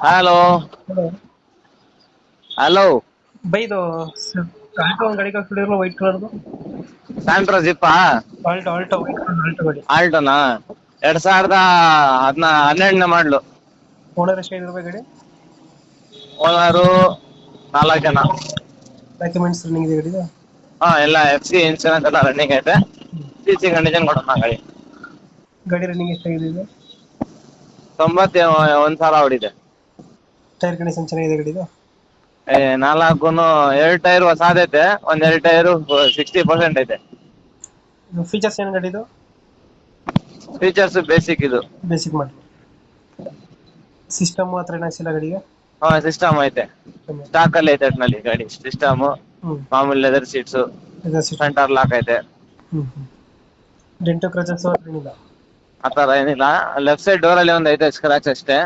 Hello hello hello. भाई तो Alto ಒಂದು ಗಾಡಿ ಕಳ್ಸ್ಬಿಟ್ಟಿರಲ್ಲ ವೈಟ್ ಕಲರ್ದು. ಸ್ಯಾಂಟ್ರೋ ಜಿಪ್ಪಾ? Alto Alto white colour Alto ಗಾಡಿ. ಆಲ್ಟೋನಾ? 2012 ಮಾಡ್ಲು. ಓನರ್ ಎಷ್ಟು ಆಗಿರ್ಬೇಕು ಗಾಡಿ? ಓನರು 4 ಜನ. ಡಾಕ್ಯುಮೆಂಟ್ಸ್ ರನ್ನಿಂಗ್ ಇದೆ ಗಾಡಿದು? ಹಾ, ಎಲ್ಲ FC ಇನ್ಸೂರೆನ್ಸ್ ಎಲ್ಲ ರನ್ನಿಂಗ್ ಐತೆ. CC ಕಂಡೀಷನ್ ಕೊಡೋಣ ಗಾಡಿ. ಗಾಡಿ ರನ್ನಿಂಗ್ ಎಷ್ಟಾಗಿದೆ ಇದು? 91,000 ಹೊಡಿದೆ. ಟೈರ್ ಕಂಡೀಷನ್ ಚೆನ್ನಾಗಿದೆ ಗಾಡಿದು? ನಾಲ್ಕುನು 2 ಟೈರ್ ಹೊಸಾದೈತೆ, ಒಂದ್ 2 ಟೈರು 60% ಐತೆ. ಫೀಚರ್ಸ್ ಏನು ಗಾಡಿದು? ಫೀಚರ್ಸ್ ಬೇಸಿಕ್ ಇದು. ಬೇಸಿಕ್ ಮಾಡಲ್. ಸಿಸ್ಟಮ್ ಹತ್ರ ಏನಾಗಿಲ್ಲ ಗಾಡಿಗೆ? ಹಾ, ಸಿಸ್ಟಮ್ ಐತೆ. ಸ್ಟಾಕ್ ಅಲ್ಲಿ ಐತೆ ಒಟ್ನಲ್ಲಿ ಗಾಡಿ ಸಿಸ್ಟಮ್. ಹ್ಮ್ ಮಾಮೂಲಿ ಲೆದರ್ ಸೀಟ್ಸ್, ಸೆಂಟರ್ ಲಾಕ್ ಐತೆ. ಡೆಂಟೋ ಕ್ರಚಸ್ ಏನಿಲ್ಲ? ಆತರ ಏನಿಲ್ಲ. ಲೆಫ್ಟ್ ಸೈಡ್ ಡೋರ್ ಅಲ್ಲಿ ಒಂದ್ ಐತೆ ಸ್ಕ್ರಾಚ್ ಅಷ್ಟೇ.